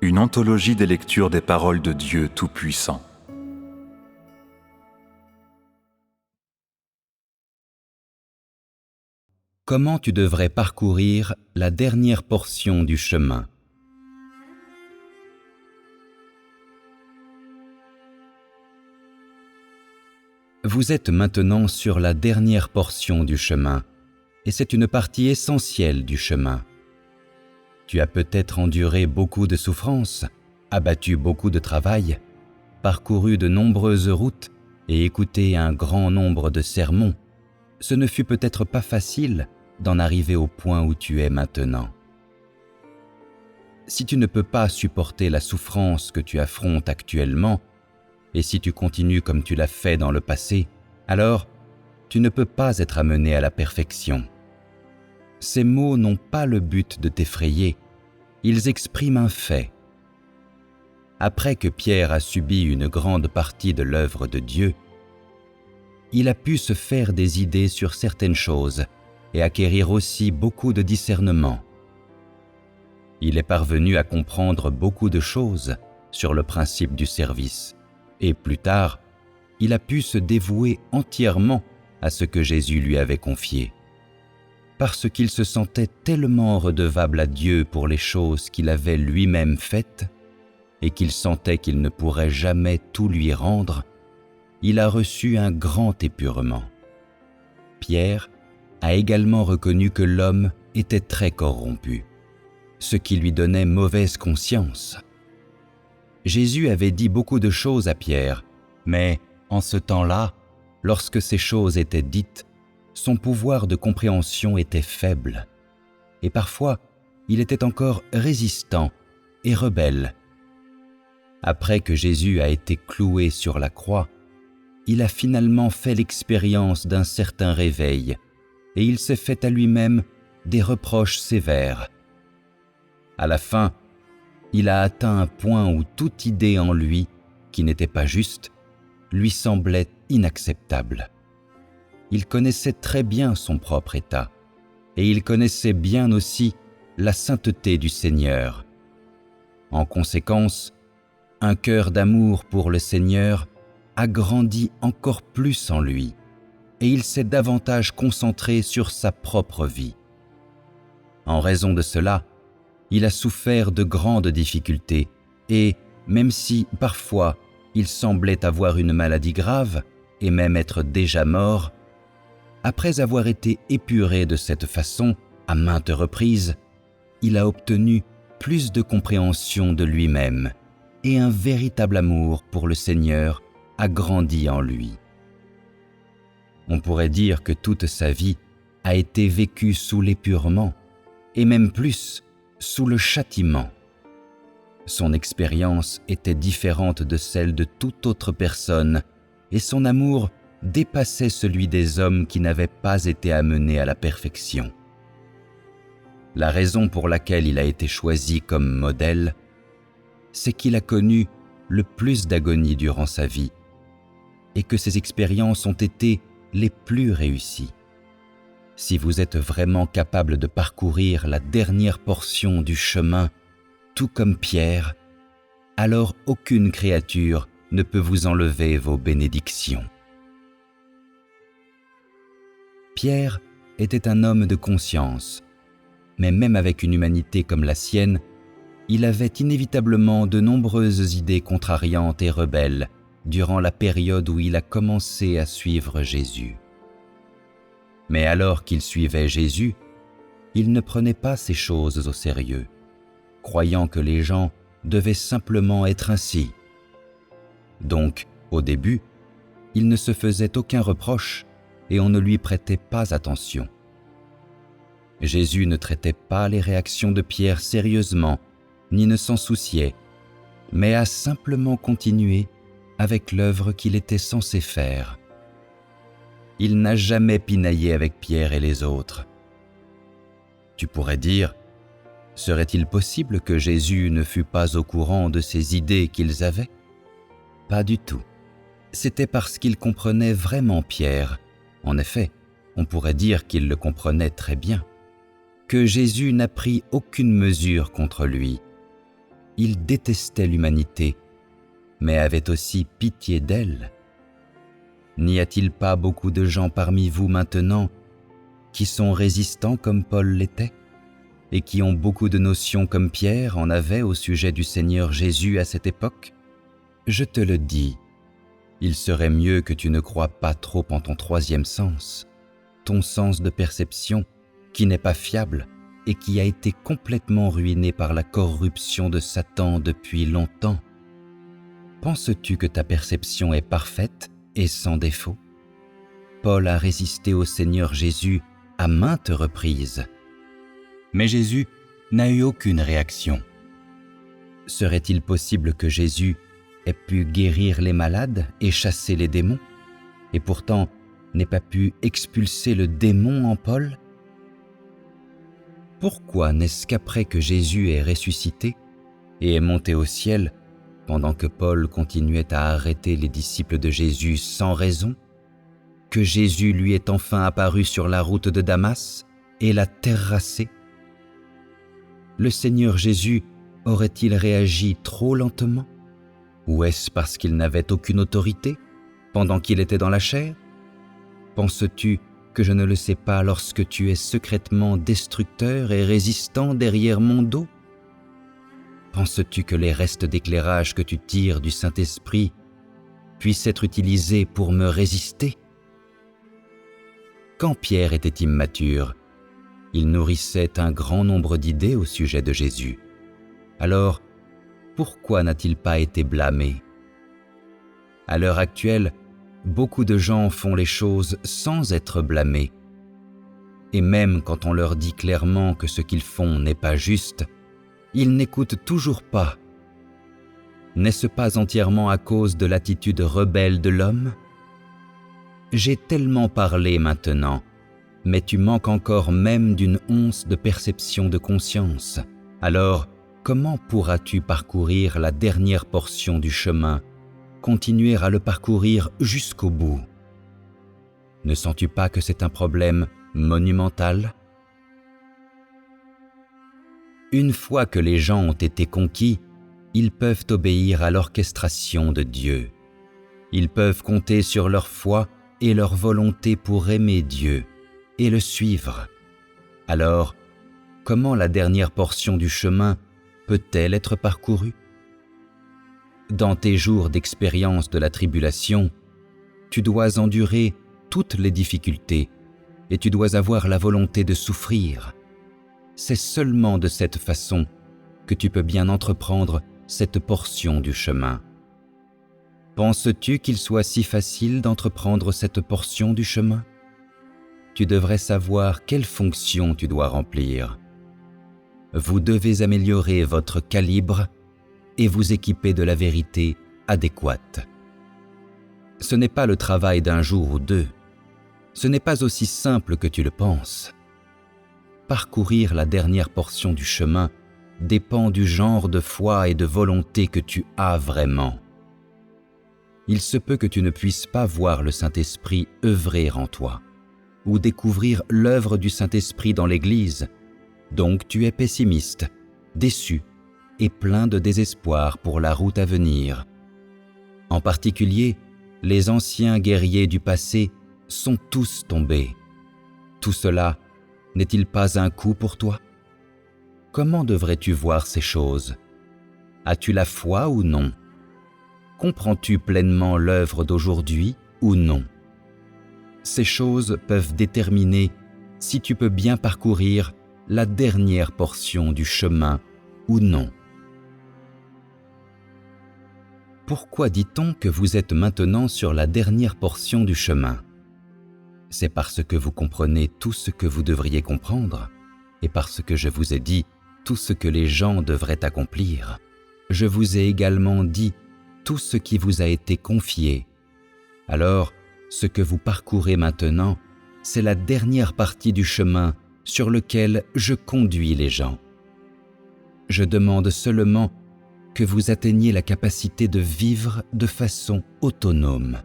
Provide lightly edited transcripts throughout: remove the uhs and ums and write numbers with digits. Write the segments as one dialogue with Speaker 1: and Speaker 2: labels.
Speaker 1: une anthologie des lectures des paroles de Dieu Tout-Puissant.
Speaker 2: Comment tu devrais parcourir la dernière portion du chemin? Vous êtes maintenant sur la dernière portion du chemin, et c'est une partie essentielle du chemin. Tu as peut-être enduré beaucoup de souffrances, abattu beaucoup de travail, parcouru de nombreuses routes et écouté un grand nombre de sermons. Ce ne fut peut-être pas facile d'en arriver au point où tu es maintenant. Si tu ne peux pas supporter la souffrance que tu affrontes actuellement, et si tu continues comme tu l'as fait dans le passé, alors tu ne peux pas être amené à la perfection. Ces mots n'ont pas le but de t'effrayer, ils expriment un fait. Après que Pierre a subi une grande partie de l'œuvre de Dieu, il a pu se faire des idées sur certaines choses et acquérir aussi beaucoup de discernement. Il est parvenu à comprendre beaucoup de choses sur le principe du service, et plus tard, il a pu se dévouer entièrement à ce que Jésus lui avait confié, parce qu'il se sentait tellement redevable à Dieu pour les choses qu'il avait lui-même faites, et qu'il sentait qu'il ne pourrait jamais tout lui rendre. Il a reçu un grand épurement. Pierre a également reconnu que l'homme était très corrompu, ce qui lui donnait mauvaise conscience. Jésus avait dit beaucoup de choses à Pierre, mais en ce temps-là, lorsque ces choses étaient dites, son pouvoir de compréhension était faible, et parfois il était encore résistant et rebelle. Après que Jésus a été cloué sur la croix, il a finalement fait l'expérience d'un certain réveil, et il s'est fait à lui-même des reproches sévères. À la fin, il a atteint un point où toute idée en lui, qui n'était pas juste, lui semblait inacceptable. Il connaissait très bien son propre état, et il connaissait bien aussi la sainteté du Seigneur. En conséquence, un cœur d'amour pour le Seigneur a grandi encore plus en lui, et il s'est davantage concentré sur sa propre vie. En raison de cela, il a souffert de grandes difficultés, et même si, parfois, il semblait avoir une maladie grave, et même être déjà mort, après avoir été épuré de cette façon, à maintes reprises, il a obtenu plus de compréhension de lui-même, et un véritable amour pour le Seigneur a grandi en lui. On pourrait dire que toute sa vie a été vécue sous l'épurement, et même plus, sous le châtiment. Son expérience était différente de celle de toute autre personne, et son amour dépassait celui des hommes qui n'avaient pas été amenés à la perfection. La raison pour laquelle il a été choisi comme modèle, c'est qu'il a connu le plus d'agonie durant sa vie, et que ses expériences ont été les plus réussies. Si vous êtes vraiment capable de parcourir la dernière portion du chemin, tout comme Pierre, alors aucune créature ne peut vous enlever vos bénédictions. Pierre était un homme de conscience, mais même avec une humanité comme la sienne, il avait inévitablement de nombreuses idées contrariantes et rebelles durant la période où il a commencé à suivre Jésus. Mais alors qu'il suivait Jésus, il ne prenait pas ces choses au sérieux, croyant que les gens devaient simplement être ainsi. Donc, au début, il ne se faisait aucun reproche et on ne lui prêtait pas attention. Jésus ne traitait pas les réactions de Pierre sérieusement, ni ne s'en souciait, mais a simplement continué avec l'œuvre qu'il était censé faire. Il n'a jamais pinaillé avec Pierre et les autres. Tu pourrais dire, serait-il possible que Jésus ne fût pas au courant de ces idées qu'ils avaient? Pas du tout. C'était parce qu'il comprenait vraiment Pierre. En effet, on pourrait dire qu'il le comprenait très bien, que Jésus n'a pris aucune mesure contre lui. il détestait l'humanité, mais avait aussi pitié d'elle. N'y a-t-il pas beaucoup de gens parmi vous maintenant qui sont résistants comme Paul l'était, et qui ont beaucoup de notions comme Pierre en avait au sujet du Seigneur Jésus à cette époque? Je te le dis, il serait mieux que tu ne crois pas trop en ton troisième sens, ton sens de perception qui n'est pas fiable et qui a été complètement ruiné par la corruption de Satan depuis longtemps. Penses-tu que ta perception est parfaite et sans défaut? Paul a résisté au Seigneur Jésus à maintes reprises, mais Jésus n'a eu aucune réaction. Serait-il possible que Jésus ait pu guérir les malades et chasser les démons, et pourtant n'ait pas pu expulser le démon en Paul? Pourquoi n'est-ce qu'après que Jésus est ressuscité et est monté au ciel, pendant que Paul continuait à arrêter les disciples de Jésus sans raison, que Jésus lui est enfin apparu sur la route de Damas et l'a terrassé? Le Seigneur Jésus aurait-il réagi trop lentement? Ou est-ce parce qu'il n'avait aucune autorité pendant qu'il était dans la chair? Penses-tu que je ne le sais pas lorsque tu es secrètement destructeur et résistant derrière mon dos? Penses-tu que les restes d'éclairage que tu tires du Saint-Esprit puissent être utilisés pour me résister? Quand Pierre était immature, il nourrissait un grand nombre d'idées au sujet de Jésus. Alors, pourquoi n'a-t-il pas été blâmé? À l'heure actuelle, beaucoup de gens font les choses sans être blâmés. Et même quand on leur dit clairement que ce qu'ils font n'est pas juste, ils n'écoutent toujours pas. N'est-ce pas entièrement à cause de l'attitude rebelle de l'homme? J'ai tellement parlé maintenant, mais tu manques encore même d'une once de perception de conscience. Alors, comment pourras-tu parcourir la dernière portion du chemin, continuer à le parcourir jusqu'au bout? Ne sens-tu pas que c'est un problème monumental? Une fois que les gens ont été conquis, ils peuvent obéir à l'orchestration de Dieu. Ils peuvent compter sur leur foi et leur volonté pour aimer Dieu et le suivre. Alors, comment la dernière portion du chemin peut-elle être parcourue? Dans tes jours d'expérience de la tribulation, tu dois endurer toutes les difficultés et tu dois avoir la volonté de souffrir. C'est seulement de cette façon que tu peux bien entreprendre cette portion du chemin. Penses-tu qu'il soit si facile d'entreprendre cette portion du chemin? Tu devrais savoir quelle fonction tu dois remplir. Vous devez améliorer votre calibre et vous équiper de la vérité adéquate. Ce n'est pas le travail d'un jour ou deux. Ce n'est pas aussi simple que tu le penses. Parcourir la dernière portion du chemin dépend du genre de foi et de volonté que tu as vraiment. Il se peut que tu ne puisses pas voir le Saint-Esprit œuvrer en toi, ou découvrir l'œuvre du Saint-Esprit dans l'Église. Donc tu es pessimiste, déçu et plein de désespoir pour la route à venir. En particulier, les anciens guerriers du passé sont tous tombés. Tout cela n'est-il pas un coup pour toi? Comment devrais-tu voir ces choses? As-tu la foi ou non? Comprends-tu pleinement l'œuvre d'aujourd'hui ou non? Ces choses peuvent déterminer si tu peux bien parcourir la dernière portion du chemin ou non. Pourquoi dit-on que vous êtes maintenant sur la dernière portion du chemin? C'est parce que vous comprenez tout ce que vous devriez comprendre et parce que je vous ai dit tout ce que les gens devraient accomplir. Je vous ai également dit tout ce qui vous a été confié. Alors, ce que vous parcourez maintenant, c'est la dernière partie du chemin sur lequel je conduis les gens. Je demande seulement que vous atteigniez la capacité de vivre de façon autonome.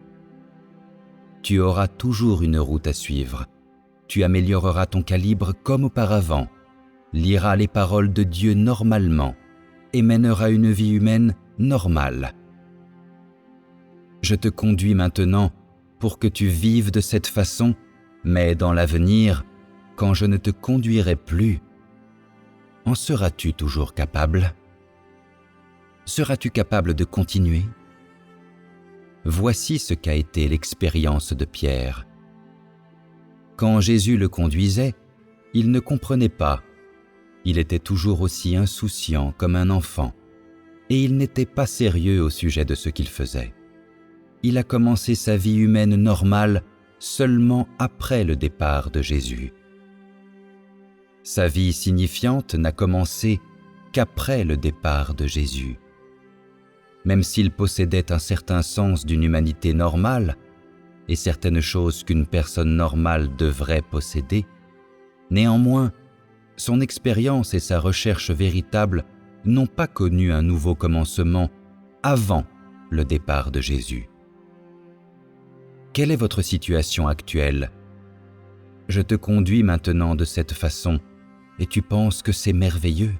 Speaker 2: Tu auras toujours une route à suivre. Tu amélioreras ton calibre comme auparavant, liras les paroles de Dieu normalement, et mènera une vie humaine normale. Je te conduis maintenant pour que tu vives de cette façon, mais dans l'avenir, quand je ne te conduirai plus, en seras-tu toujours capable ? Seras-tu capable de continuer ? Voici ce qu'a été l'expérience de Pierre. Quand Jésus le conduisait, il ne comprenait pas. Il était toujours aussi insouciant comme un enfant, et il n'était pas sérieux au sujet de ce qu'il faisait. Il a commencé sa vie humaine normale seulement après le départ de Jésus. Sa vie signifiante n'a commencé qu'après le départ de Jésus. Même s'il possédait un certain sens d'une humanité normale et certaines choses qu'une personne normale devrait posséder, néanmoins, son expérience et sa recherche véritable n'ont pas connu un nouveau commencement avant le départ de Jésus. Quelle est votre situation actuelle ? Je te conduis maintenant de cette façon et tu penses que c'est merveilleux.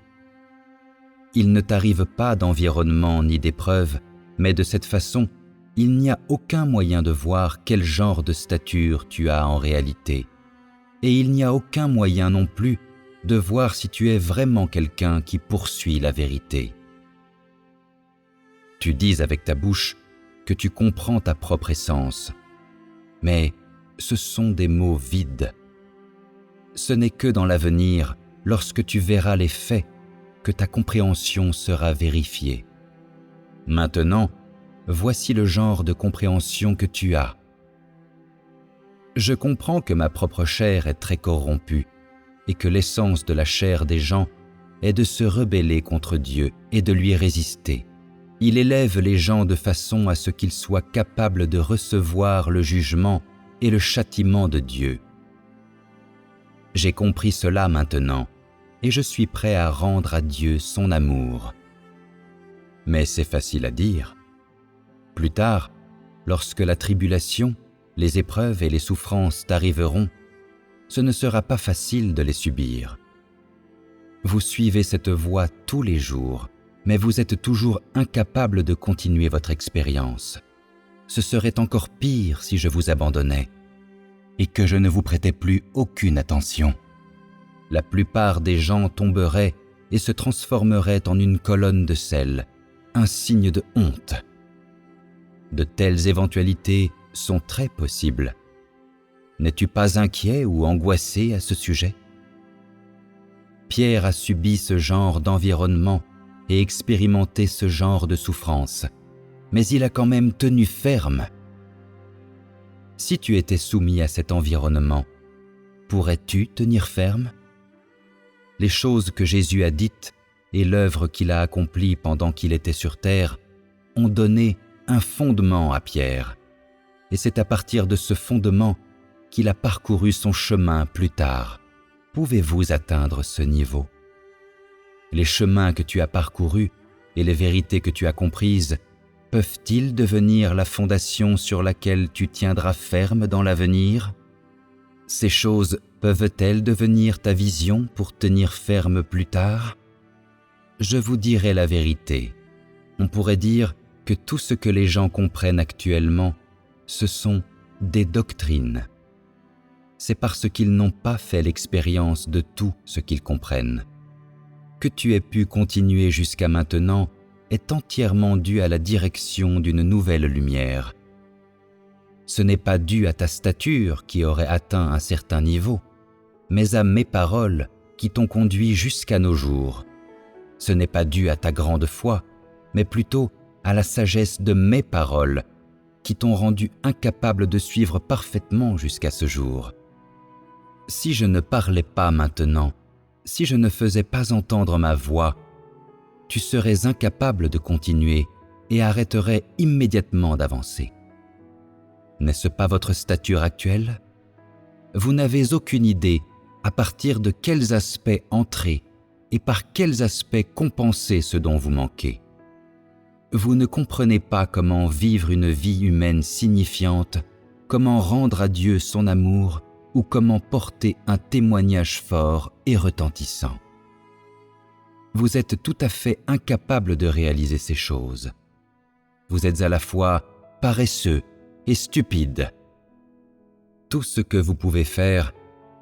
Speaker 2: Il ne t'arrive pas d'environnement ni d'épreuve, mais de cette façon, il n'y a aucun moyen de voir quel genre de stature tu as en réalité. Et il n'y a aucun moyen non plus de voir si tu es vraiment quelqu'un qui poursuit la vérité. Tu dis avec ta bouche que tu comprends ta propre essence, mais ce sont des mots vides. Ce n'est que dans l'avenir, lorsque tu verras les faits, que ta compréhension sera vérifiée. Maintenant, voici le genre de compréhension que tu as. Je comprends que ma propre chair est très corrompue et que l'essence de la chair des gens est de se rebeller contre Dieu et de lui résister. Il élève les gens de façon à ce qu'ils soient capables de recevoir le jugement et le châtiment de Dieu. J'ai compris cela maintenant, et je suis prêt à rendre à Dieu son amour. Mais c'est facile à dire. Plus tard, lorsque la tribulation, les épreuves et les souffrances t'arriveront, ce ne sera pas facile de les subir. Vous suivez cette voie tous les jours, mais vous êtes toujours incapable de continuer votre expérience. Ce serait encore pire si je vous abandonnais et que je ne vous prêtais plus aucune attention. La plupart des gens tomberaient et se transformeraient en une colonne de sel, un signe de honte. De telles éventualités sont très possibles. N'es-tu pas inquiet ou angoissé à ce sujet ? Pierre a subi ce genre d'environnement et expérimenté ce genre de souffrance, mais il a quand même tenu ferme. Si tu étais soumis à cet environnement, pourrais-tu tenir ferme ? Les choses que Jésus a dites et l'œuvre qu'il a accomplie pendant qu'il était sur terre ont donné un fondement à Pierre. Et c'est à partir de ce fondement qu'il a parcouru son chemin plus tard. Pouvez-vous atteindre ce niveau ? Les chemins que tu as parcourus et les vérités que tu as comprises peuvent-ils devenir la fondation sur laquelle tu tiendras ferme dans l'avenir ? Ces choses peuvent-elles devenir ta vision pour tenir ferme plus tard ? Je vous dirai la vérité. On pourrait dire que tout ce que les gens comprennent actuellement, ce sont des doctrines. C'est parce qu'ils n'ont pas fait l'expérience de tout ce qu'ils comprennent. Que tu aies pu continuer jusqu'à maintenant est entièrement dû à la direction d'une nouvelle lumière. Ce n'est pas dû à ta stature qui aurait atteint un certain niveau, mais à mes paroles qui t'ont conduit jusqu'à nos jours. Ce n'est pas dû à ta grande foi, mais plutôt à la sagesse de mes paroles qui t'ont rendu incapable de suivre parfaitement jusqu'à ce jour. Si je ne parlais pas maintenant, si je ne faisais pas entendre ma voix, tu serais incapable de continuer et arrêterais immédiatement d'avancer. N'est-ce pas votre stature actuelle ? Vous n'avez aucune idée à partir de quels aspects entrer et par quels aspects compenser ce dont vous manquez. Vous ne comprenez pas comment vivre une vie humaine signifiante, comment rendre à Dieu son amour ou comment porter un témoignage fort et retentissant. vous êtes tout à fait incapable de réaliser ces choses. Vous êtes à la fois paresseux et stupide. Tout ce que vous pouvez faire,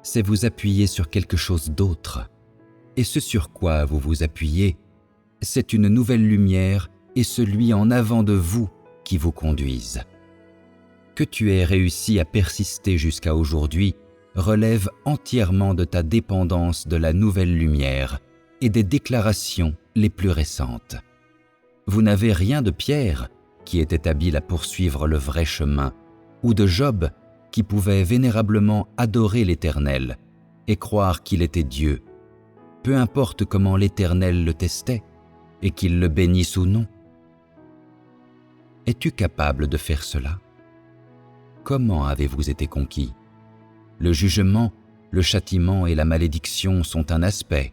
Speaker 2: c'est vous appuyer sur quelque chose d'autre. Et ce sur quoi vous vous appuyez, c'est une nouvelle lumière et celui en avant de vous qui vous conduisent. Que tu aies réussi à persister jusqu'à aujourd'hui relève entièrement de ta dépendance de la nouvelle lumière et des déclarations les plus récentes. Vous n'avez rien de Pierre, qui était habile à poursuivre le vrai chemin, ou de Job, qui pouvait vénérablement adorer l'Éternel et croire qu'il était Dieu, peu importe comment l'Éternel le testait et qu'il le bénisse ou non. Es-tu capable de faire cela? Comment avez-vous été conquis? Le jugement, le châtiment et la malédiction sont un aspect,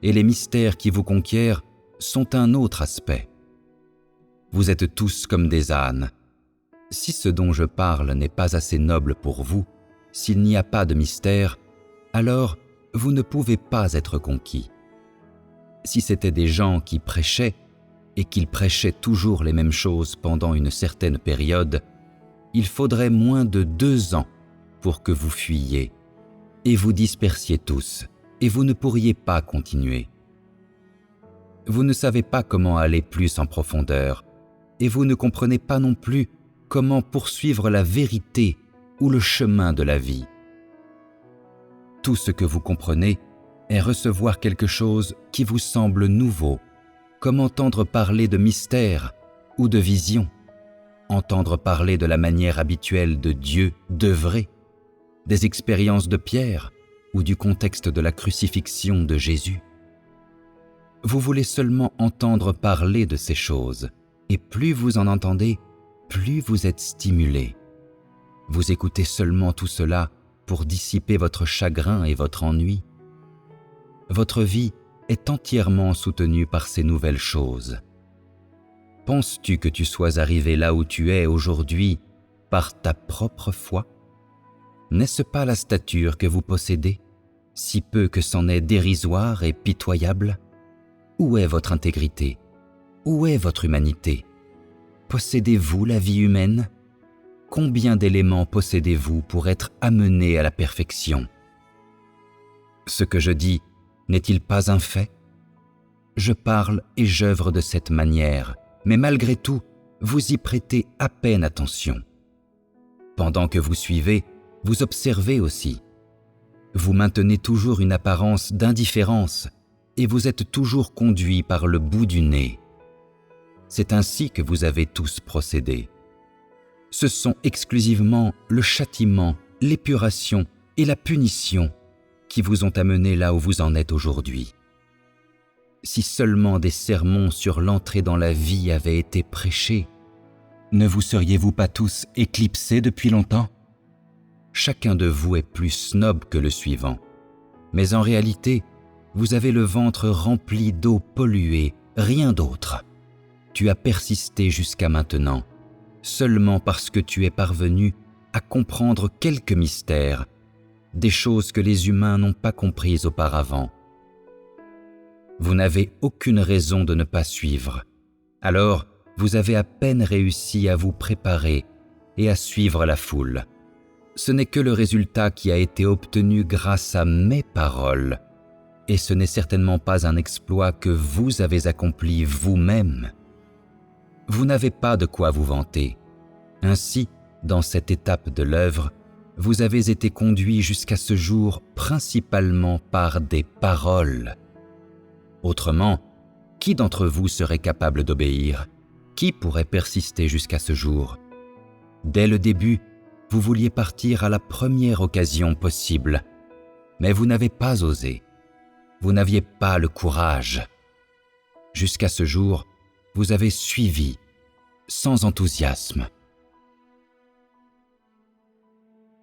Speaker 2: et les mystères qui vous conquièrent sont un autre aspect. Vous êtes tous comme des ânes. Si ce dont je parle n'est pas assez noble pour vous, s'il n'y a pas de mystère, alors vous ne pouvez pas être conquis. Si c'étaient des gens qui prêchaient, et qu'ils prêchaient toujours les mêmes choses pendant une certaine période, il faudrait moins de 2 ans pour que vous fuyiez, et vous dispersiez tous, et vous ne pourriez pas continuer. Vous ne savez pas comment aller plus en profondeur, et vous ne comprenez pas non plus comment poursuivre la vérité ou le chemin de la vie. Tout ce que vous comprenez est recevoir quelque chose qui vous semble nouveau, comme entendre parler de mystère ou de vision, entendre parler de la manière habituelle de Dieu d'œuvrer, des expériences de Pierre ou du contexte de la crucifixion de Jésus. Vous voulez seulement entendre parler de ces choses, et plus vous en entendez, plus vous êtes stimulé. Vous écoutez seulement tout cela pour dissiper votre chagrin et votre ennui. Votre vie est entièrement soutenue par ces nouvelles choses. Penses-tu que tu sois arrivé là où tu es aujourd'hui par ta propre foi? N'est-ce pas la stature que vous possédez, si peu que c'en est dérisoire et pitoyable? Où est votre intégrité? Où est votre humanité? Possédez-vous la vie humaine? Combien d'éléments possédez-vous pour être amené à la perfection? Ce que je dis n'est-il pas un fait? Je parle et j'œuvre de cette manière, mais malgré tout, vous y prêtez à peine attention. Pendant que vous suivez, vous observez aussi. Vous maintenez toujours une apparence d'indifférence et vous êtes toujours conduit par le bout du nez. C'est ainsi que vous avez tous procédé. Ce sont exclusivement le châtiment, l'épuration et la punition qui vous ont amené là où vous en êtes aujourd'hui. Si seulement des sermons sur l'entrée dans la vie avaient été prêchés, ne vous seriez-vous pas tous éclipsés depuis longtemps? Chacun de vous est plus snob que le suivant, mais en réalité, vous avez le ventre rempli d'eau polluée, rien d'autre. Tu as persisté jusqu'à maintenant, seulement parce que tu es parvenu à comprendre quelques mystères, des choses que les humains n'ont pas comprises auparavant. Vous n'avez aucune raison de ne pas suivre. Alors, vous avez à peine réussi à vous préparer et à suivre la foule. Ce n'est que le résultat qui a été obtenu grâce à mes paroles, et ce n'est certainement pas un exploit que vous avez accompli vous-même. Vous n'avez pas de quoi vous vanter. Ainsi, dans cette étape de l'œuvre, vous avez été conduit jusqu'à ce jour principalement par des paroles. Autrement, qui d'entre vous serait capable d'obéir? Qui pourrait persister jusqu'à ce jour? Dès le début, vous vouliez partir à la première occasion possible, mais vous n'avez pas osé. Vous n'aviez pas le courage. Jusqu'à ce jour, vous avez suivi, sans enthousiasme.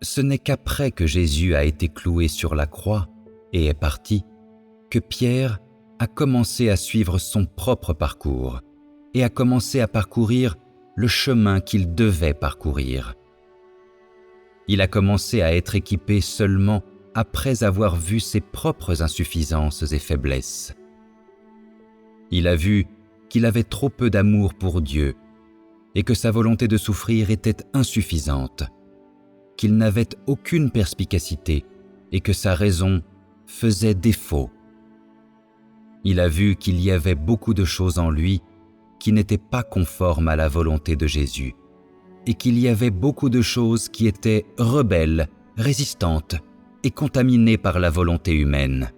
Speaker 2: Ce n'est qu'après que Jésus a été cloué sur la croix et est parti, que Pierre a commencé à suivre son propre parcours et a commencé à parcourir le chemin qu'il devait parcourir. Il a commencé à être équipé seulement après avoir vu ses propres insuffisances et faiblesses. Il a vu qu'il avait trop peu d'amour pour Dieu et que sa volonté de souffrir était insuffisante, qu'il n'avait aucune perspicacité et que sa raison faisait défaut. Il a vu qu'il y avait beaucoup de choses en lui qui n'étaient pas conformes à la volonté de Jésus et qu'il y avait beaucoup de choses qui étaient rebelles, résistantes et contaminées par la volonté humaine.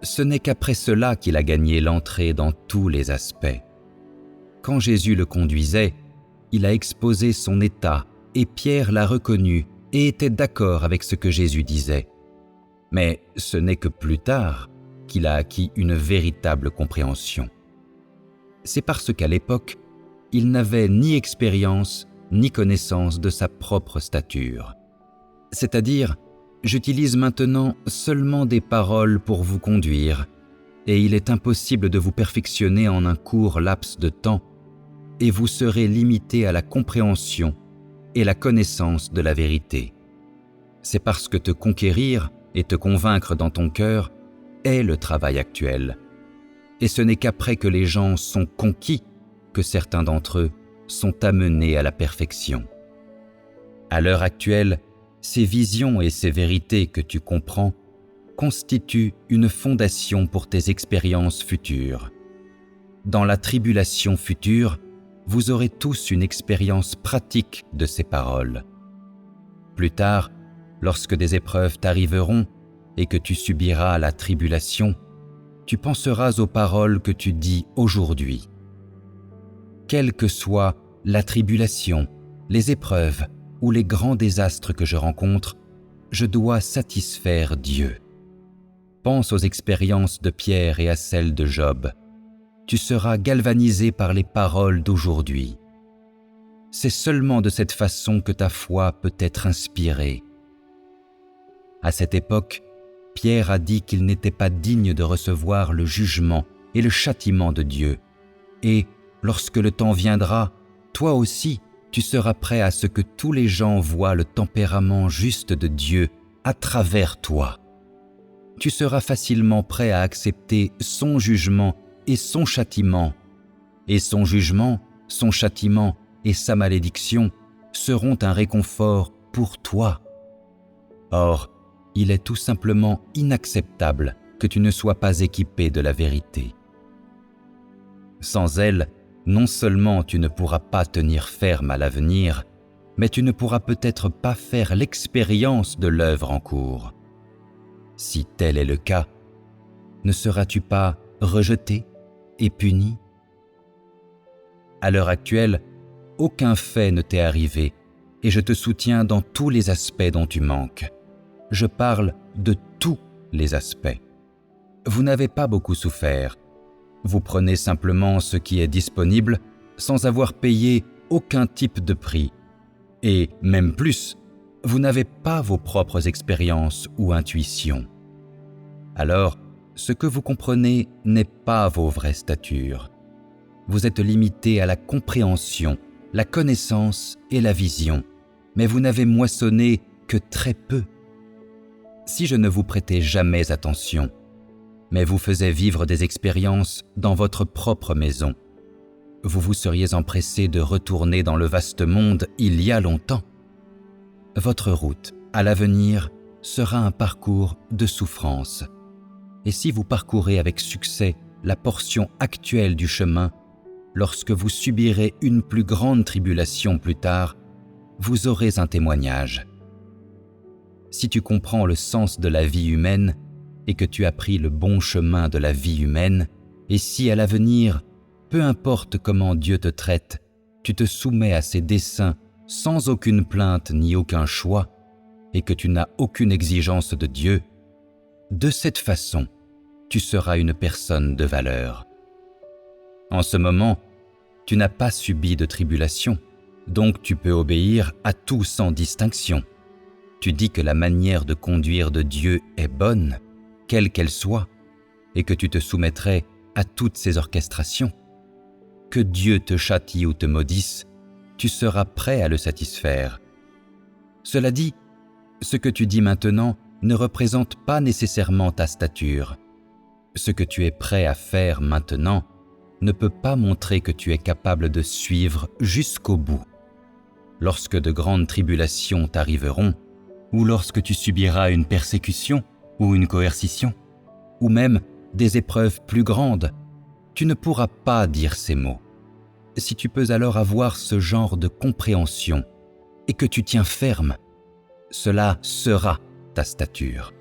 Speaker 2: Ce n'est qu'après cela qu'il a gagné l'entrée dans tous les aspects. Quand Jésus le conduisait, il a exposé son état et Pierre l'a reconnu et était d'accord avec ce que Jésus disait. Mais ce n'est que plus tard qu'il a acquis une véritable compréhension. C'est parce qu'à l'époque, il n'avait ni expérience ni connaissance de sa propre stature. C'est-à-dire, j'utilise maintenant seulement des paroles pour vous conduire, et il est impossible de vous perfectionner en un court laps de temps, et vous serez limité à la compréhension et la connaissance de la vérité. C'est parce que te conquérir et te convaincre dans ton cœur est le travail actuel. Et ce n'est qu'après que les gens sont conquis que certains d'entre eux sont amenés à la perfection. À l'heure actuelle, ces visions et ces vérités que tu comprends constituent une fondation pour tes expériences futures. Dans la tribulation future, vous aurez tous une expérience pratique de ces paroles. Plus tard, lorsque des épreuves t'arriveront et que tu subiras la tribulation, tu penseras aux paroles que tu dis aujourd'hui. Quelle que soit la tribulation, les épreuves ou les grands désastres que je rencontre, je dois satisfaire Dieu. Pense aux expériences de Pierre et à celles de Job. Tu seras galvanisé par les paroles d'aujourd'hui. C'est seulement de cette façon que ta foi peut être inspirée. À cette époque, Pierre a dit qu'il n'était pas digne de recevoir le jugement et le châtiment de Dieu. Et, lorsque le temps viendra, toi aussi, tu seras prêt à ce que tous les gens voient le tempérament juste de Dieu à travers toi. Tu seras facilement prêt à accepter son jugement et son châtiment. Et son jugement, son châtiment et sa malédiction seront un réconfort pour toi. Or, il est tout simplement inacceptable que tu ne sois pas équipé de la vérité. Sans elle, non seulement tu ne pourras pas tenir ferme à l'avenir, mais tu ne pourras peut-être pas faire l'expérience de l'œuvre en cours. Si tel est le cas, ne seras-tu pas rejeté et puni? À l'heure actuelle, aucun fait ne t'est arrivé et je te soutiens dans tous les aspects dont tu manques. Je parle de tous les aspects. Vous n'avez pas beaucoup souffert. Vous prenez simplement ce qui est disponible sans avoir payé aucun type de prix. Et même plus, vous n'avez pas vos propres expériences ou intuitions. Alors, ce que vous comprenez n'est pas vos vraies statures. Vous êtes limité à la compréhension, la connaissance et la vision, mais vous n'avez moissonné que très peu. Si je ne vous prêtais jamais attention, mais vous faisais vivre des expériences dans votre propre maison, vous vous seriez empressé de retourner dans le vaste monde il y a longtemps. Votre route, à l'avenir, sera un parcours de souffrance. Et si vous parcourez avec succès la portion actuelle du chemin, lorsque vous subirez une plus grande tribulation plus tard, vous aurez un témoignage. Si tu comprends le sens de la vie humaine et que tu as pris le bon chemin de la vie humaine, et si à l'avenir, peu importe comment Dieu te traite, tu te soumets à ses desseins sans aucune plainte ni aucun choix, et que tu n'as aucune exigence de Dieu, de cette façon, tu seras une personne de valeur. En ce moment, tu n'as pas subi de tribulation, donc tu peux obéir à tout sans distinction. Tu dis que la manière de conduire de Dieu est bonne, quelle qu'elle soit, et que tu te soumettrais à toutes ses orchestrations. Que Dieu te châtie ou te maudisse, tu seras prêt à le satisfaire. Cela dit, ce que tu dis maintenant ne représente pas nécessairement ta stature. Ce que tu es prêt à faire maintenant ne peut pas montrer que tu es capable de suivre jusqu'au bout. Lorsque de grandes tribulations t'arriveront, ou lorsque tu subiras une persécution ou une coercition, ou même des épreuves plus grandes, tu ne pourras pas dire ces mots. Si tu peux alors avoir ce genre de compréhension et que tu tiens ferme, cela sera ta stature.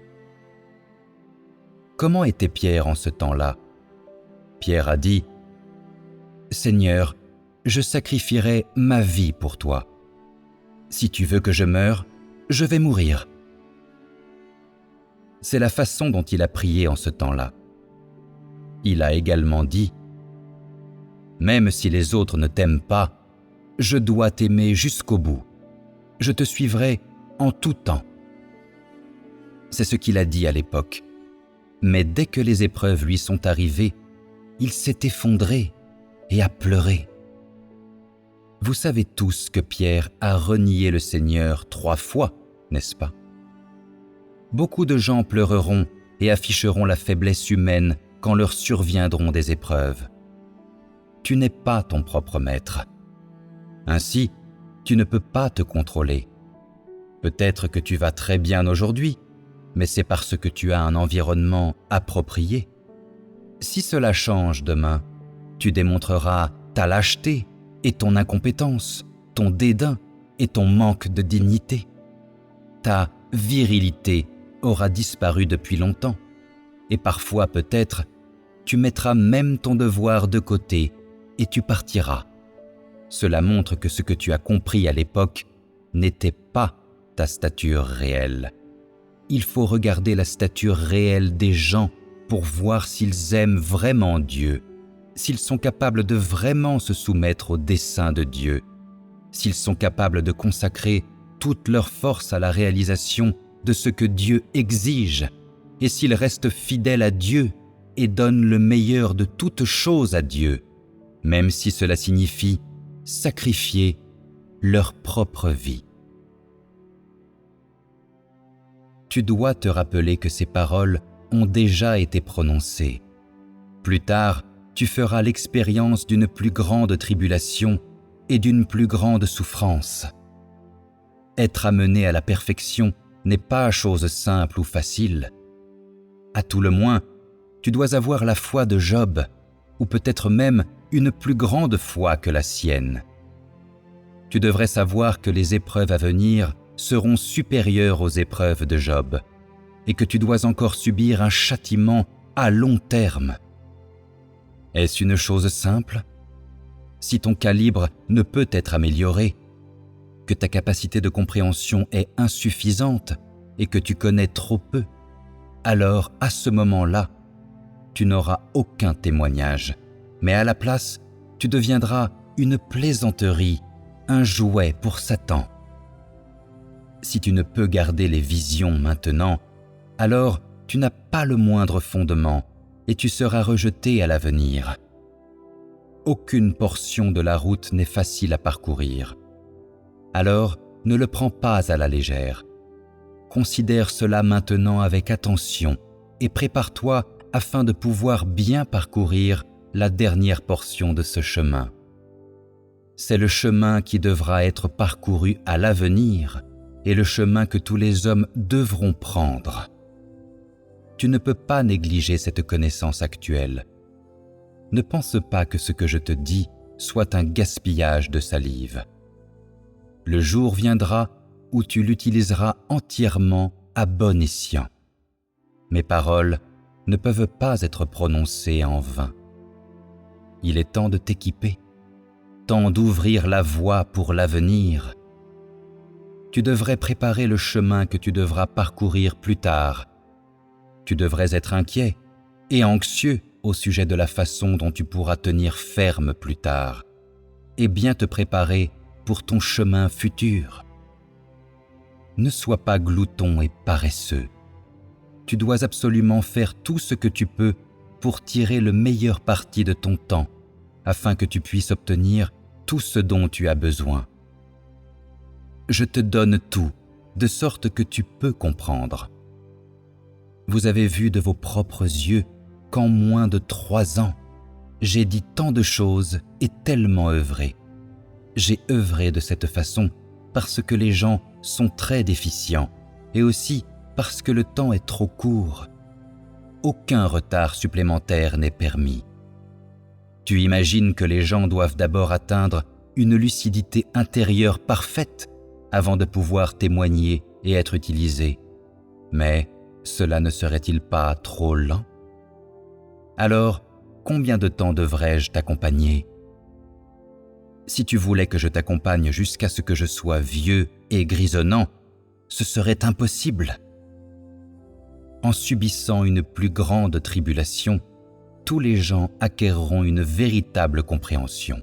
Speaker 2: Comment était Pierre en ce temps-là ? Pierre a dit « Seigneur, je sacrifierai ma vie pour toi. Si tu veux que je meure, je vais mourir. » C'est la façon dont il a prié en ce temps-là. Il a également dit « Même si les autres ne t'aiment pas, je dois t'aimer jusqu'au bout. Je te suivrai en tout temps. » C'est ce qu'il a dit à l'époque. Mais dès que les épreuves lui sont arrivées, il s'est effondré et a pleuré. Vous savez tous que Pierre a renié le Seigneur 3 fois, n'est-ce pas ? Beaucoup de gens pleureront et afficheront la faiblesse humaine quand leur surviendront des épreuves. Tu n'es pas ton propre maître. Ainsi, tu ne peux pas te contrôler. Peut-être que tu vas très bien aujourd'hui, mais c'est parce que tu as un environnement approprié. Si cela change demain, tu démontreras ta lâcheté et ton incompétence, ton dédain et ton manque de dignité. Ta virilité aura disparu depuis longtemps, et parfois peut-être tu mettras même ton devoir de côté et tu partiras. Cela montre que ce que tu as compris à l'époque n'était pas ta stature réelle. Il faut regarder la stature réelle des gens pour voir s'ils aiment vraiment Dieu, s'ils sont capables de vraiment se soumettre au dessein de Dieu, s'ils sont capables de consacrer toute leur force à la réalisation de ce que Dieu exige, et s'ils restent fidèles à Dieu et donnent le meilleur de toutes choses à Dieu, même si cela signifie sacrifier leur propre vie. Tu dois te rappeler que ces paroles ont déjà été prononcées. Plus tard, tu feras l'expérience d'une plus grande tribulation et d'une plus grande souffrance. Être amené à la perfection n'est pas chose simple ou facile. À tout le moins, tu dois avoir la foi de Job, ou peut-être même une plus grande foi que la sienne. Tu devrais savoir que les épreuves à venir seront supérieures aux épreuves de Job, et que tu dois encore subir un châtiment à long terme. Est-ce une chose simple ? Si ton calibre ne peut être amélioré, que ta capacité de compréhension est insuffisante et que tu connais trop peu, alors à ce moment-là, tu n'auras aucun témoignage, mais à la place, tu deviendras une plaisanterie, un jouet pour Satan. Si tu ne peux garder les visions maintenant, alors tu n'as pas le moindre fondement et tu seras rejeté à l'avenir. Aucune portion de la route n'est facile à parcourir. Alors, ne le prends pas à la légère. Considère cela maintenant avec attention et prépare-toi afin de pouvoir bien parcourir la dernière portion de ce chemin. C'est le chemin qui devra être parcouru à l'avenir et le chemin que tous les hommes devront prendre. Tu ne peux pas négliger cette connaissance actuelle. Ne pense pas que ce que je te dis soit un gaspillage de salive. Le jour viendra où tu l'utiliseras entièrement à bon escient. Mes paroles ne peuvent pas être prononcées en vain. Il est temps de t'équiper, temps d'ouvrir la voie pour l'avenir. Tu devrais préparer le chemin que tu devras parcourir plus tard. Tu devrais être inquiet et anxieux au sujet de la façon dont tu pourras tenir ferme plus tard et bien te préparer pour ton chemin futur. Ne sois pas glouton et paresseux. Tu dois absolument faire tout ce que tu peux pour tirer le meilleur parti de ton temps afin que tu puisses obtenir tout ce dont tu as besoin. Je te donne tout, de sorte que tu peux comprendre. Vous avez vu de vos propres yeux qu'en moins de 3 ans, j'ai dit tant de choses et tellement œuvré. J'ai œuvré de cette façon parce que les gens sont très déficients et aussi parce que le temps est trop court. Aucun retard supplémentaire n'est permis. Tu imagines que les gens doivent d'abord atteindre une lucidité intérieure parfaite avant de pouvoir témoigner et être utilisés. Mais cela ne serait-il pas trop lent? Alors, combien de temps devrais-je t'accompagner? Si tu voulais que je t'accompagne jusqu'à ce que je sois vieux et grisonnant, ce serait impossible. En subissant une plus grande tribulation, tous les gens acquerront une véritable compréhension.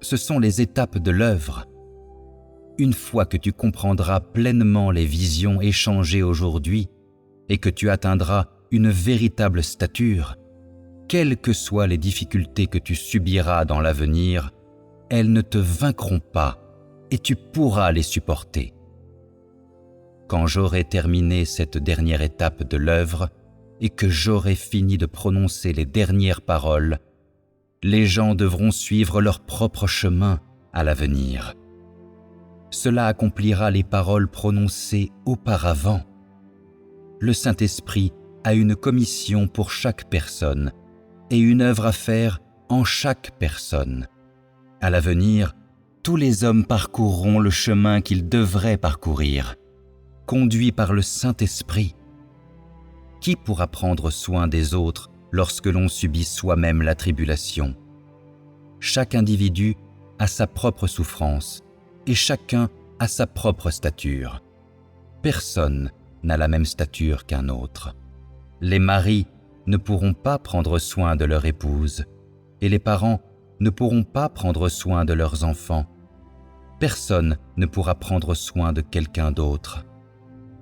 Speaker 2: Ce sont les étapes de l'œuvre. Une fois que tu comprendras pleinement les visions échangées aujourd'hui et que tu atteindras une véritable stature, quelles que soient les difficultés que tu subiras dans l'avenir, elles ne te vaincront pas et tu pourras les supporter. Quand j'aurai terminé cette dernière étape de l'œuvre et que j'aurai fini de prononcer les dernières paroles, les gens devront suivre leur propre chemin à l'avenir. Cela accomplira les paroles prononcées auparavant. Le Saint-Esprit a une commission pour chaque personne et une œuvre à faire en chaque personne. À l'avenir, tous les hommes parcourront le chemin qu'ils devraient parcourir, conduits par le Saint-Esprit. Qui pourra prendre soin des autres lorsque l'on subit soi-même la tribulation? Chaque individu a sa propre souffrance et chacun a sa propre stature. Personne n'a la même stature qu'un autre. Les maris ne pourront pas prendre soin de leur épouse et les parents ne pourront pas prendre soin de leurs enfants. Personne ne pourra prendre soin de quelqu'un d'autre.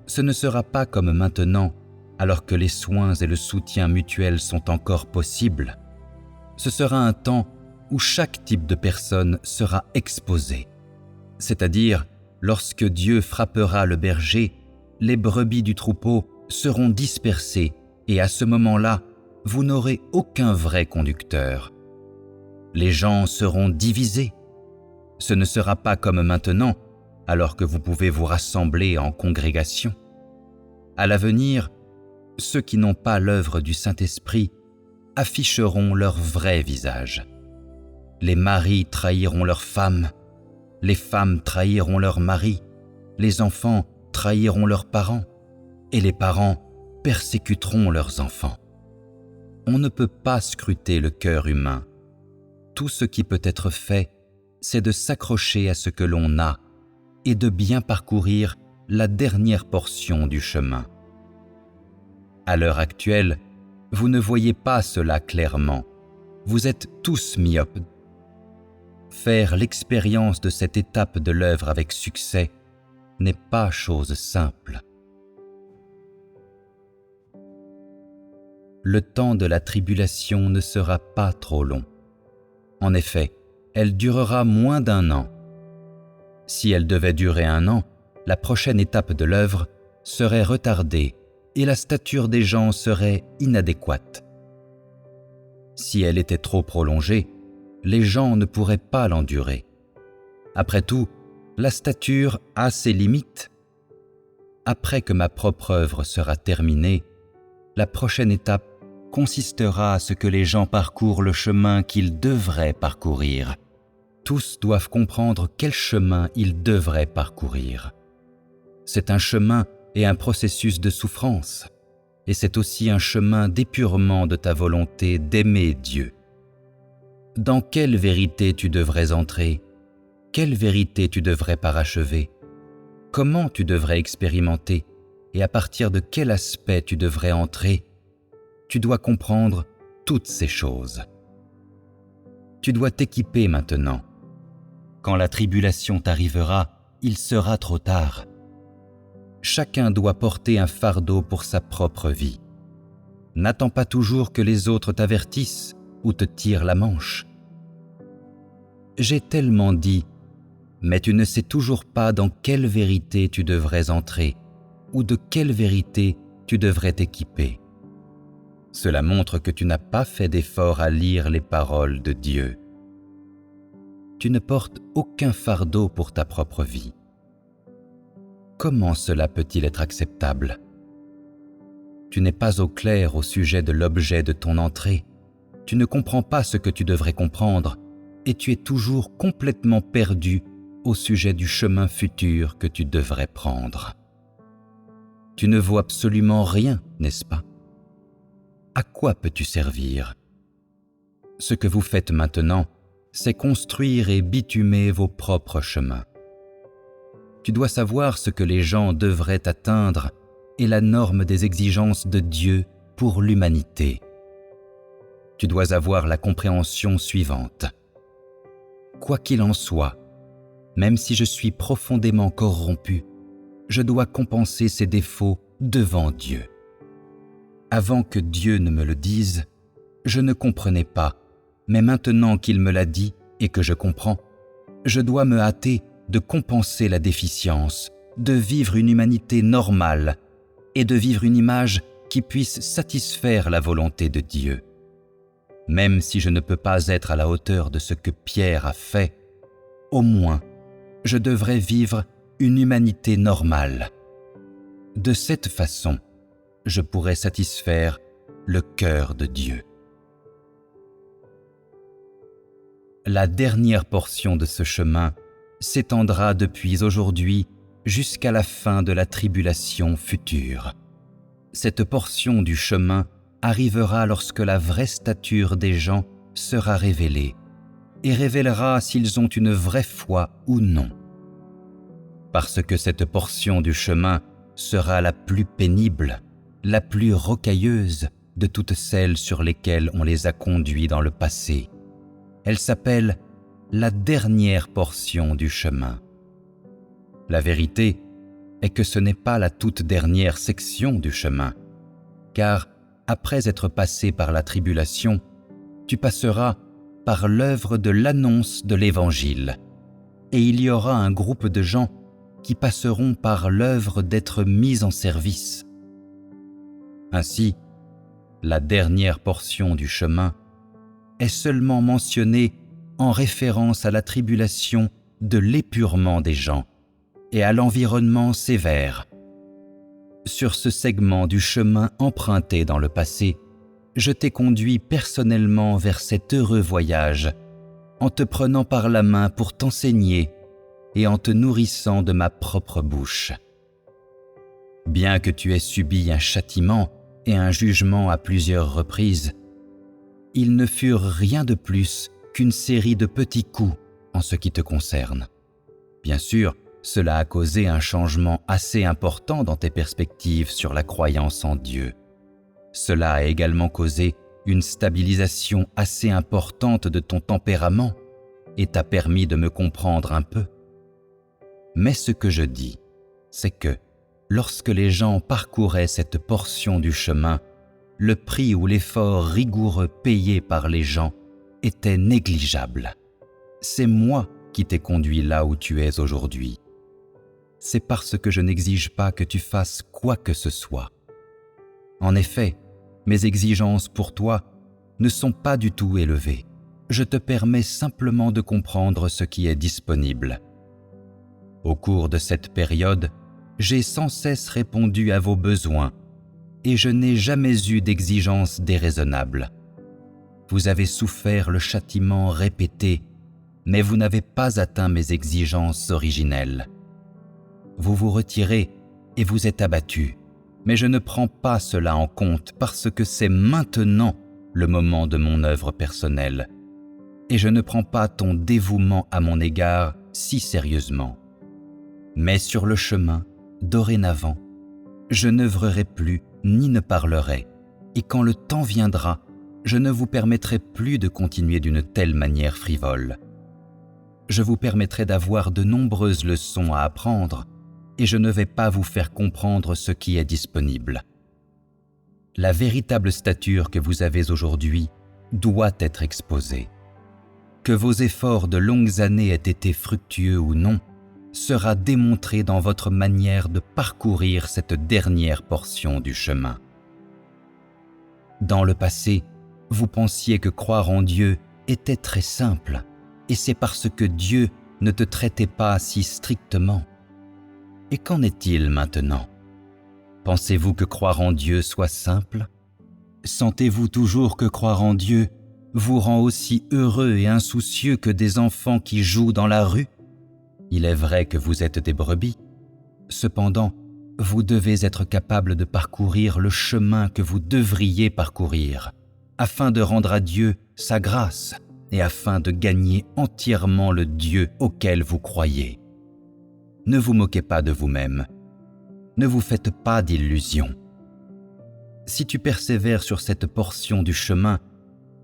Speaker 2: Ce ne sera pas comme maintenant, alors que les soins et le soutien mutuel sont encore possibles. Ce sera un temps où chaque type de personne sera exposé. C'est-à-dire, lorsque Dieu frappera le berger, les brebis du troupeau seront dispersées et à ce moment-là, vous n'aurez aucun vrai conducteur. Les gens seront divisés. Ce ne sera pas comme maintenant, alors que vous pouvez vous rassembler en congrégation. À l'avenir, ceux qui n'ont pas l'œuvre du Saint-Esprit afficheront leur vrai visage. Les maris trahiront leurs femmes, les femmes trahiront leurs maris, les enfants trahiront leurs parents, et les parents persécuteront leurs enfants. On ne peut pas scruter le cœur humain. Tout ce qui peut être fait, c'est de s'accrocher à ce que l'on a et de bien parcourir la dernière portion du chemin. À l'heure actuelle, vous ne voyez pas cela clairement. Vous êtes tous myopes. Faire l'expérience de cette étape de l'œuvre avec succès n'est pas chose simple. Le temps de la tribulation ne sera pas trop long. En effet, elle durera moins d'1 an. Si elle devait durer 1 an, la prochaine étape de l'œuvre serait retardée et la stature des gens serait inadéquate. Si elle était trop prolongée, les gens ne pourraient pas l'endurer. Après tout, la stature a ses limites. Après que ma propre œuvre sera terminée, la prochaine étape consistera à ce que les gens parcourent le chemin qu'ils devraient parcourir. Tous doivent comprendre quel chemin ils devraient parcourir. C'est un chemin et un processus de souffrance, et c'est aussi un chemin d'épurement de ta volonté d'aimer Dieu. Dans quelle vérité tu devrais entrer? Quelle vérité tu devrais parachever? Comment tu devrais expérimenter? Et à partir de quel aspect tu devrais entrer? Tu dois comprendre toutes ces choses. Tu dois t'équiper maintenant. Quand la tribulation t'arrivera, il sera trop tard. Chacun doit porter un fardeau pour sa propre vie. N'attends pas toujours que les autres t'avertissent ou te tirent la manche. J'ai tellement dit, mais tu ne sais toujours pas dans quelle vérité tu devrais entrer ou de quelle vérité tu devrais t'équiper. Cela montre que tu n'as pas fait d'effort à lire les paroles de Dieu. Tu ne portes aucun fardeau pour ta propre vie. Comment cela peut-il être acceptable? Tu n'es pas au clair au sujet de l'objet de ton entrée. Tu ne comprends pas ce que tu devrais comprendre et tu es toujours complètement perdu au sujet du chemin futur que tu devrais prendre. Tu ne vaux absolument rien, n'est-ce pas? À quoi peux-tu servir? Ce que vous faites maintenant, c'est construire et bitumer vos propres chemins. Tu dois savoir ce que les gens devraient atteindre et la norme des exigences de Dieu pour l'humanité. Tu dois avoir la compréhension suivante. Quoi qu'il en soit, même si je suis profondément corrompu, je dois compenser ces défauts devant Dieu. Avant que Dieu ne me le dise, je ne comprenais pas, mais maintenant qu'il me l'a dit et que je comprends, je dois me hâter de compenser la déficience, de vivre une humanité normale et de vivre une image qui puisse satisfaire la volonté de Dieu. Même si je ne peux pas être à la hauteur de ce que Pierre a fait, au moins, je devrais vivre une humanité normale. De cette façon, je pourrais satisfaire le cœur de Dieu. La dernière portion de ce chemin s'étendra depuis aujourd'hui jusqu'à la fin de la tribulation future. Cette portion du chemin arrivera lorsque la vraie stature des gens sera révélée et révélera s'ils ont une vraie foi ou non. Parce que cette portion du chemin sera la plus pénible, la plus rocailleuse de toutes celles sur lesquelles on les a conduits dans le passé. Elle s'appelle la dernière portion du chemin. La vérité est que ce n'est pas la toute dernière section du chemin, car après être passé par la tribulation, tu passeras par l'œuvre de l'annonce de l'Évangile, et il y aura un groupe de gens qui passeront par l'œuvre d'être mis en service. Ainsi, la dernière portion du chemin est seulement mentionnée en référence à la tribulation de l'épurement des gens et à l'environnement sévère. Sur ce segment du chemin emprunté dans le passé, je t'ai conduit personnellement vers cet heureux voyage, en te prenant par la main pour t'enseigner et en te nourrissant de ma propre bouche. Bien que tu aies subi un châtiment et un jugement à plusieurs reprises, ils ne furent rien de plus qu'une série de petits coups en ce qui te concerne. Bien sûr, cela a causé un changement assez important dans tes perspectives sur la croyance en Dieu. Cela a également causé une stabilisation assez importante de ton tempérament et t'a permis de me comprendre un peu. Mais ce que je dis, c'est que lorsque les gens parcouraient cette portion du chemin, le prix ou l'effort rigoureux payé par les gens était négligeable. C'est moi qui t'ai conduit là où tu es aujourd'hui. C'est parce que je n'exige pas que tu fasses quoi que ce soit. En effet, mes exigences pour toi ne sont pas du tout élevées. Je te permets simplement de comprendre ce qui est disponible. Au cours de cette période, j'ai sans cesse répondu à vos besoins et je n'ai jamais eu d'exigences déraisonnables. Vous avez souffert le châtiment répété, mais vous n'avez pas atteint mes exigences originelles. Vous vous retirez et vous êtes abattu, mais je ne prends pas cela en compte parce que c'est maintenant le moment de mon œuvre personnelle et je ne prends pas ton dévouement à mon égard si sérieusement. Mais sur le chemin, dorénavant, je n'œuvrerai plus ni ne parlerai, et quand le temps viendra, je ne vous permettrai plus de continuer d'une telle manière frivole. Je vous permettrai d'avoir de nombreuses leçons à apprendre, et je ne vais pas vous faire comprendre ce qui est disponible. La véritable stature que vous avez aujourd'hui doit être exposée. Que vos efforts de longues années aient été fructueux ou non, sera démontré dans votre manière de parcourir cette dernière portion du chemin. Dans le passé, vous pensiez que croire en Dieu était très simple, et c'est parce que Dieu ne te traitait pas si strictement. Et qu'en est-il maintenant? Pensez-vous que croire en Dieu soit simple? Sentez-vous toujours que croire en Dieu vous rend aussi heureux et insoucieux que des enfants qui jouent dans la rue? Il est vrai que vous êtes des brebis. Cependant, vous devez être capable de parcourir le chemin que vous devriez parcourir, afin de rendre à Dieu sa grâce et afin de gagner entièrement le Dieu auquel vous croyez. Ne vous moquez pas de vous-même. Ne vous faites pas d'illusions. Si tu persévères sur cette portion du chemin,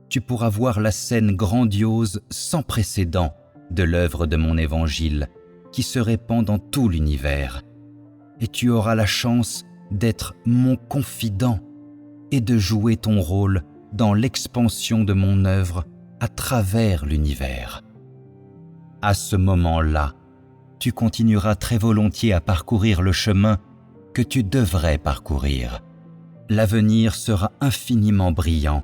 Speaker 2: tu pourras voir la scène grandiose sans précédent de l'œuvre de mon évangile qui se répand dans tout l'univers. Et tu auras la chance d'être mon confident et de jouer ton rôle dans l'expansion de mon œuvre à travers l'univers. À ce moment-là, tu continueras très volontiers à parcourir le chemin que tu devrais parcourir. L'avenir sera infiniment brillant.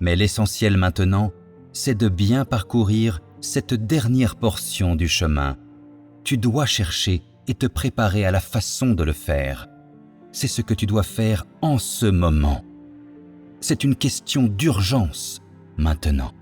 Speaker 2: Mais l'essentiel maintenant, c'est de bien parcourir cette dernière portion du chemin. Tu dois chercher et te préparer à la façon de le faire. C'est ce que tu dois faire en ce moment. C'est une question d'urgence maintenant.